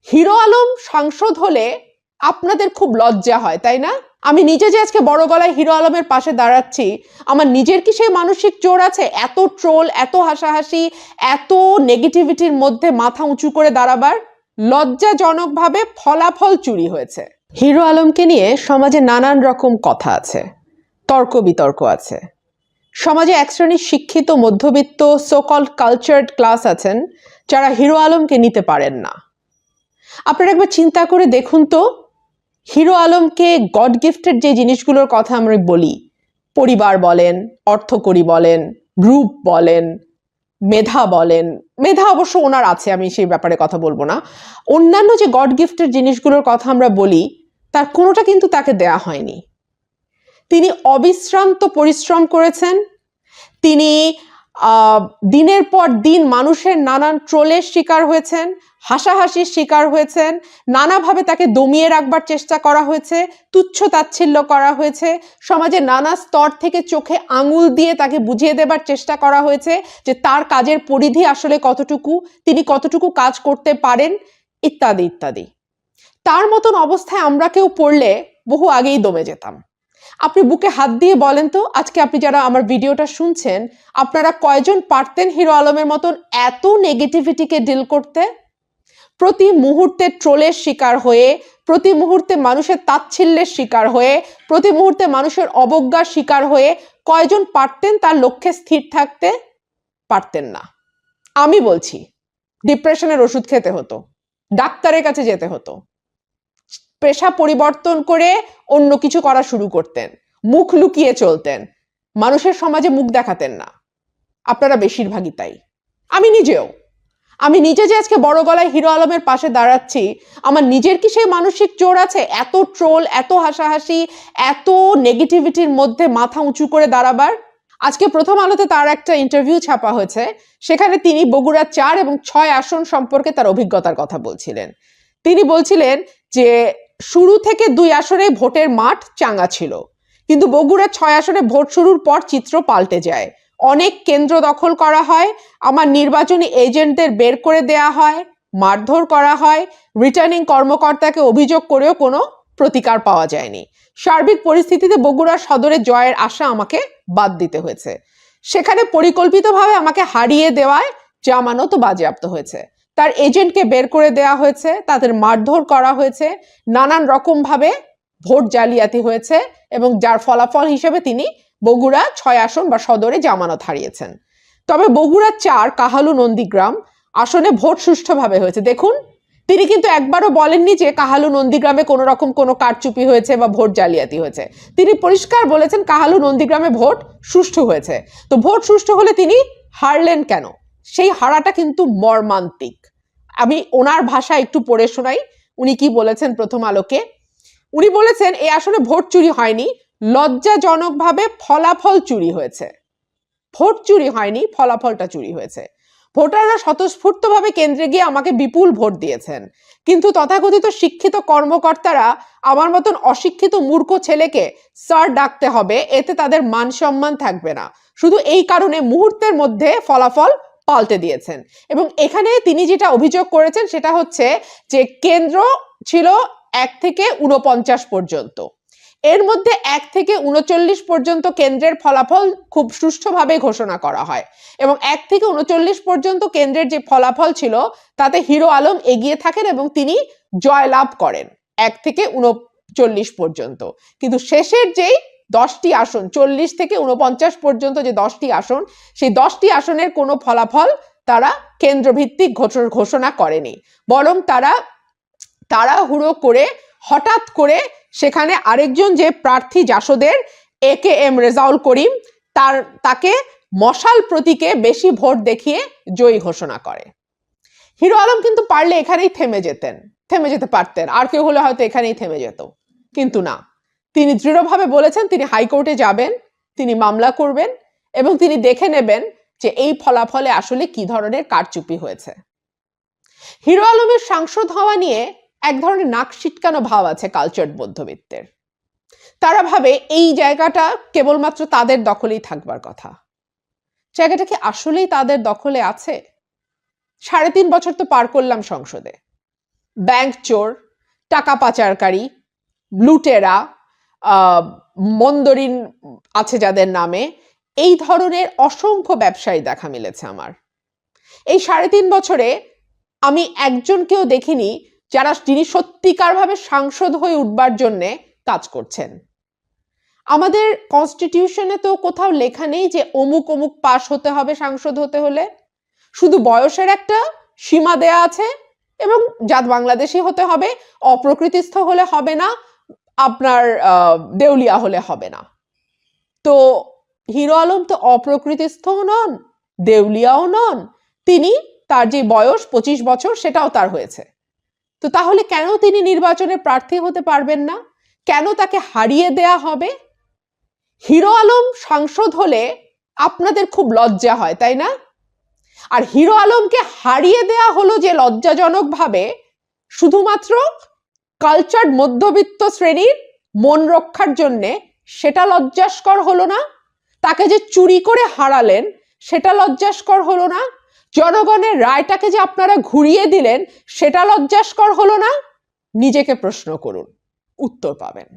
Hero Alam সাংসদ হলে আপনাদের খুব লজ্জা হয়, তাই না? আমি নিজে যে আজকে বড় গলায় হিরো আলমের পাশে দাঁড়াচ্ছি, আমার নিজের কি সেই মানসিক জোর আছে এত ট্রোল, এত হাসাহাসি, এত নেগেটিভিটির মধ্যে মাথা উঁচু করে দাঁড়াবার? লজ্জাজনকভাবে ফলাফল চুরি হয়েছে। হিরো আলমকে নিয়ে সমাজে নানান রকম কথা আছে, তর্ক বিতর্ক আছে। সমাজে এক শ্রেণীর শিক্ষিত মধ্যবিত্ত সোকল কালচার্ড ক্লাস আছেন যারা হিরো আলমকে নিতে পারেন না। আপনারা একবার চিন্তা করে দেখুন তো, হিরো আলমকে গড গিফটেড যে জিনিসগুলোর কথা আমরা বলি, পরিবার বলেন, অর্থকড়ি বলেন, রূপ বলেন, মেধা বলেন, মেধা অবশ্য ওনার আছে, আমি সেই ব্যাপারে কথা বলবো না, অন্যান্য যে গড গিফটেড জিনিসগুলোর কথা আমরা বলি তার কোনোটা কিন্তু তাকে দেয়া হয়নি। তিনি অবিশ্রান্ত পরিশ্রম করেছেন, তিনি দিনের পর দিন মানুষের নানান ট্রোলের শিকার হয়েছেন, হাসাহাসির শিকার হয়েছেন, নানাভাবে তাকে দমিয়ে রাখবার চেষ্টা করা হয়েছে, তুচ্ছ তাচ্ছিল্য করা হয়েছে, সমাজে নানা স্তর থেকে চোখে আঙুল দিয়ে তাকে বুঝিয়ে দেবার চেষ্টা করা হয়েছে যে তার কাজের পরিধি আসলে কতটুকু, তিনি কতটুকু কাজ করতে পারেন, ইত্যাদি ইত্যাদি। তার মতন অবস্থায় আমরা কেউ পড়লে বহু আগেই দমে যেতাম। আপনি বুকে হাত দিয়ে বলেন তো, আজকে আপনি যারা আমার ভিডিওটা শুনছেন, আপনারা কয়জন পারতেন হিরো আলমের মতন এত নেগেটিভিটিকে ডিল করতে? প্রতি মুহূর্তে ট্রোলের শিকার হয়ে, প্রতি মুহূর্তে মানুষের তাচ্ছিল্যের শিকার হয়ে, প্রতি মুহূর্তে মানুষের অবজ্ঞার শিকার হয়ে কয়জন পারতেন তার লক্ষ্যে স্থির থাকতে? পারতেন না। আমি বলছি, ডিপ্রেশনের ওষুধ খেতে হতো, ডাক্তারের কাছে যেতে হতো, পেশা পরিবর্তন করে অন্য কিছু করা শুরু করতেন, মুখ লুকিয়ে চলতেন, মানুষের সমাজে মুখ দেখাতেন না। আপনারা বেশিরভাগই তাই। আমি নিজে যে আজকে বড় গলায় হিরো আলমের পাশে দাঁড়াচ্ছি, আমার নিজের কি সেই মানসিক জোর আছে এত ট্রোল, এত হাসাহাসি, এত নেগেটিভিটির মধ্যে মাথা উঁচু করে দাঁড়াবার? আজকে প্রথম আলোতে তার একটা ইন্টারভিউ ছাপা হয়েছে, সেখানে তিনি বগুড়া 4 এবং 6 আসন সম্পর্কে তার অভিজ্ঞতার কথা বলছিলেন। তিনি বলছিলেন যে শুরু থেকে 2 আসনে ভোটের মাঠ চাঙ্গা ছিল, কিন্তু বগুড়া 6 আসনে ভোট শুরুর পর চিত্র পাল্টে যায়। অনেক কেন্দ্র দখল করা হয়, আমার নির্বাচনী এজেন্টদের বের করে দেয়া হয়, মারধর করা হয়, রিটার্নিং কর্মকর্তাকে অভিযোগ করেও কোনো প্রতিকার পাওয়া যায়নি। সার্বিক পরিস্থিতিতে বগুড়া সদরে জয়ের আশা আমাকে বাদ দিতে হয়েছে। সেখানে পরিকল্পিতভাবে আমাকে হারিয়ে দেওয়ায় জামানত বাজেয়াপ্ত হয়েছে, তার এজেন্টকে বের করে দেওয়া হয়েছে, তাদের মারধর করা হয়েছে, নানান রকম ভাবে ভোট জালিয়াতি হয়েছে এবং যার ফলাফল হিসেবে তিনি বগুড়া 6 আসন বা সদরে জামানত হারিয়েছেন। তবে বগুড়া 4 কাহালু নন্দীগ্রাম আসনে ভোট সুষ্ঠুভাবে হয়েছে। দেখুন, তিনি কিন্তু একবারও বলেননি যে কাহালু নন্দীগ্রামে কোনো রকম কোনো কারচুপি হয়েছে বা ভোট জালিয়াতি হয়েছে। তিনি পরিষ্কার বলেছেন কাহালু নন্দীগ্রামে ভোট সুষ্ঠু হয়েছে। তো ভোট সুষ্ঠু হলে তিনি হারলেন কেন? সেই হারাটা কিন্তু মর্মান্তিক। আমি ওনার ভাষা একটু পড়ে শোনাই, উনি কি বলেছেন প্রথম আলোকে। উনি বলেছেন এই আসলে ভোট চুরি হয়নি, লজ্জাজনকভাবে ফলাফল চুরি হয়েছে। ভোট চুরি হয়নি, ফলাফলটা চুরি হয়েছে। ভোটাররা স্বতঃস্ফূর্তভাবে কেন্দ্রে গিয়ে আমাকে বিপুল ভোট দিয়েছেন, কিন্তু তথাকথিত শিক্ষিত কর্মকর্তারা আমার মতন অশিক্ষিত মূর্খ ছেলেকে স্যার ডাকতে হবে, এতে তাদের মান সম্মান থাকবে না। শুধু এই কারণে মুহূর্তের মধ্যে ফলাফল পাল্টে দিয়েছেন। এবং এখানে তিনি যেটা অভিযোগ করেছেন সেটা হচ্ছে যে কেন্দ্র ছিল 1 থেকে 49 পর্যন্ত, এর মধ্যে 1 থেকে 39 পর্যন্ত কেন্দ্রের ফলাফল খুব সুষ্ঠুভাবে ঘোষণা করা হয় এবং 1 থেকে 39 পর্যন্ত কেন্দ্রের যে ফলাফল ছিল তাতে হিরো আলম এগিয়ে থাকেন এবং তিনি জয়লাভ করেন 1 থেকে 39 পর্যন্ত। কিন্তু শেষের যেই 10টি আসন, 40 থেকে 49 পর্যন্ত যে 10টি আসন, সেই 10টি আসনের কোনো ফলাফল তারা কেন্দ্রভিত্তিক ঘোষণা করেনি, বরং তারা তাড়াহুড়ো করে হঠাৎ করে সেখানে আরেকজন যে প্রার্থী জাসদের AKM রেজাউল করিম, তাকে মশাল প্রতীকে বেশি ভোট দেখিয়ে জয়ী ঘোষণা করে। হিরো আলম কিন্তু পারলে এখানেই থেমে যেতে পারতেন, আর কেউ হলে হয়তো এখানেই থেমে যেত, কিন্তু না, তিনি দৃঢ়ভাবে বলেছেন তিনি হাইকোর্টে যাবেন, তিনি মামলা করবেন এবং তিনি দেখে নেবেন যে এই ফলাফলে আসলে কি ধরনের কারচুপি হয়েছে। হিরো আলমের সাংসদ হওয়া নিয়ে এক ধরনের নাক সিটকানো ভাব আছে কালচার্ড মধ্যবিত্তের। তারা ভাবে এই জায়গাটা কেবলমাত্র তাদের দখলেই থাকবার কথা। জায়গাটা কি আসলেই তাদের দখলে আছে? 3.5 বছর তো পার করলাম সংসদে, ব্যাংক চোর, টাকা পাচারকারী, লুটেরা, মন্দরিন আছে যাদের নামে, এই ধরনের অসংখ্য ব্যবসায়ী দেখা মিলেছে আমার। এই 3.5 বছরে আমি একজনকেও দেখিনি যিনি সত্যিকারভাবে সাংসদ হয়ে উঠবার জন্যে কাজ করছেন। আমাদের কনস্টিটিউশনে তো কোথাও লেখা নেই যে অমুক অমুক পাস হতে হবে সাংসদ হতে হলে, শুধু বয়সের একটা সীমা দেয়া আছে এবং জাত বাংলাদেশি হতে হবে, অপ্রকৃতিস্থ হলে হবে না, আপনার দেউলিয়া হলে হবে না। তো হিরো আলম তো অপ্রকৃতিস্থও নন, দেউলিয়াও নন, তিনি তার যে বয়স 25 বছর সেটাও তার হয়েছে। তো তাহলে কেন তিনি নির্বাচনে প্রার্থী হতে পারবেন না? কেন তাকে হারিয়ে দেয়া হবে? হিরো আলম সাংসদ হলে আপনাদের খুব লজ্জা হয়, তাই না? আর হিরো আলমকে হারিয়ে দেয়া হলো যে লজ্জাজনক ভাবে, শুধুমাত্র কালচার্ড মধ্যবিত্ত শ্রেণীর মন রক্ষার জন্যে, সেটা লজ্জাস্কর হলো না? তাকে যে চুরি করে হারালেন সেটা লজ্জাস্কর হলো না? জনগণের রায়টাকে যে আপনারা ঘুরিয়ে দিলেন সেটা লজ্জাস্কর হলো না? নিজেকে প্রশ্ন করুন, উত্তর পাবেন।